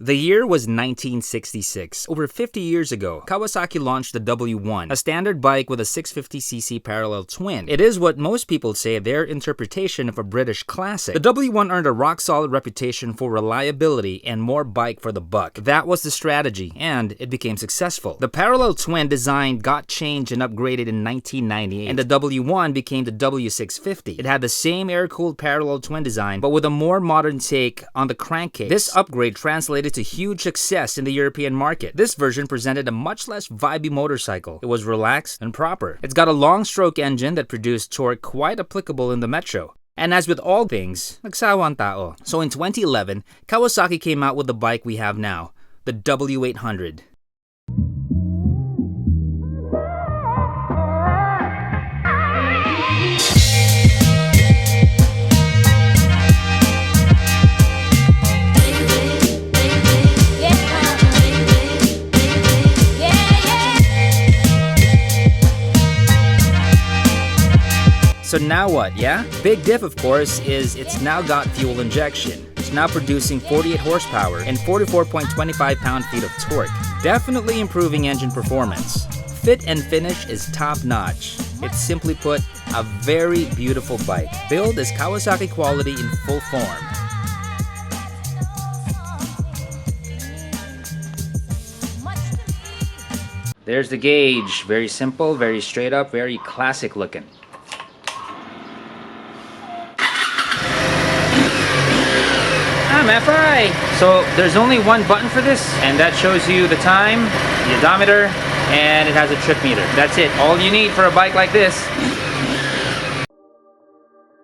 The year was 1966. Over 50 years ago, Kawasaki launched the W1, a standard bike with a 650cc parallel twin. It is what most people say their interpretation of a British classic. The W1 earned a rock-solid reputation for reliability and more bike for the buck. That was the strategy, and it became successful. The parallel twin design got changed and upgraded in 1998, and the W1 became the W650. It had the same air-cooled parallel twin design, but with a more modern take on the crankcase. This upgrade translated to huge success in the European market. This version presented a much less vibey motorcycle. It was relaxed and proper. It's got a long stroke engine that produced torque quite applicable in the metro. And as with all things, nagsawa ang tao. So in 2011, Kawasaki came out with the bike we have now, the W800. So now what, yeah? Big diff, of course, is it's now got fuel injection. It's now producing 48 horsepower and 44.25 pound-feet of torque, definitely improving engine performance. Fit and finish is top-notch. It's simply put, a very beautiful bike. Build is Kawasaki quality in full form. There's the gauge. Very simple, very straight up, very classic looking. FI. So there's only one button for this, and that shows you the time, the odometer, and it has a trip meter. That's it. All you need for a bike like this.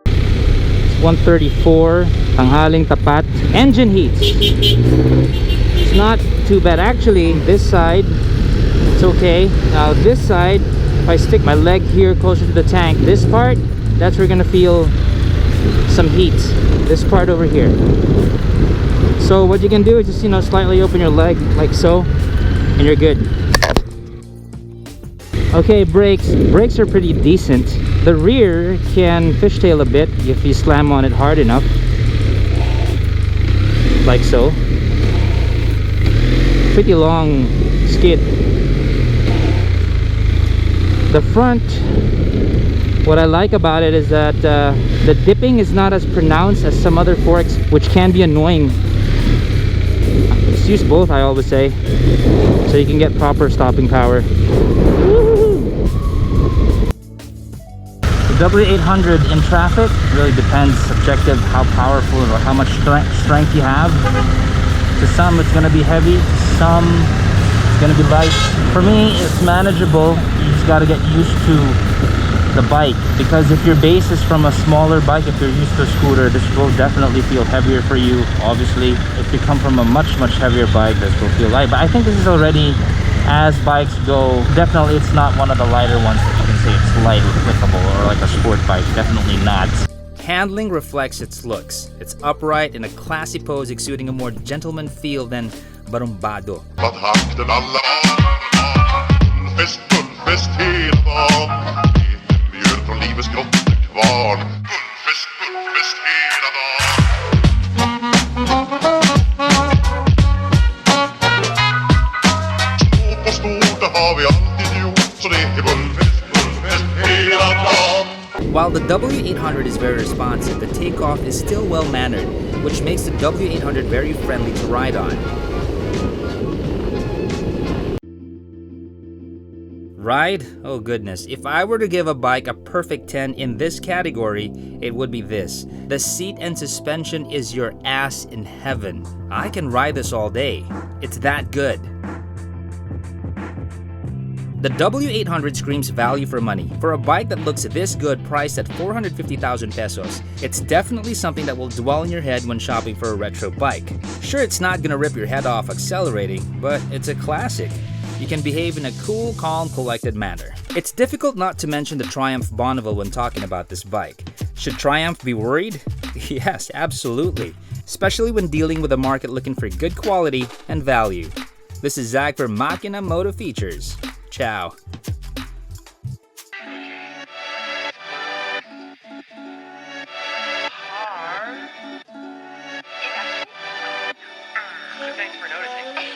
It's 134, tanghaling tapat. Engine heats. It's not too bad. Actually, this side, it's okay. Now this side, if I stick my leg here closer to the tank, this part, that's where you're gonna feel some heat. This part over here. So what you can do is just, slightly open your leg like so, and you're good. Okay, brakes. Brakes are pretty decent. The rear can fishtail a bit if you slam on it hard enough. Like so. Pretty long skid. The front, what I like about it is that the dipping is not as pronounced as some other forks, which can be annoying. Just use both, I always say, so you can get proper stopping power. The W800 in traffic really depends, subjective, how powerful or how much strength you have. To some it's going to be heavy, to some it's going to be light. For me, it's manageable. You just got to get used to the bike, because if your base is from a smaller bike, if you're used to a scooter, this will definitely feel heavier for you. Obviously, if you come from a much heavier bike, this will feel light. But I think this is already, as bikes go, definitely it's not one of the lighter ones that you can say it's light or clickable or like a sport bike. Definitely not. Handling reflects its looks. It's upright in a classy pose, exuding a more gentleman feel than barumbado. While the W800 is very responsive, the takeoff is still well-mannered, which makes the W800 very friendly to ride on. Ride? Oh goodness, if I were to give a bike a perfect 10 in this category, it would be this. The seat and suspension is your ass in heaven. I can ride this all day. It's that good. The W800 screams value for money. For a bike that looks this good, priced at 450,000 pesos, it's definitely something that will dwell in your head when shopping for a retro bike. Sure, it's not gonna rip your head off accelerating, but it's a classic. You can behave in a cool, calm, collected manner. It's difficult not to mention the Triumph Bonneville when talking about this bike. Should Triumph be worried? Yes, absolutely. Especially when dealing with a market looking for good quality and value. This is Zach for Makina Moto Features. Ciao. Thank you. for noticing.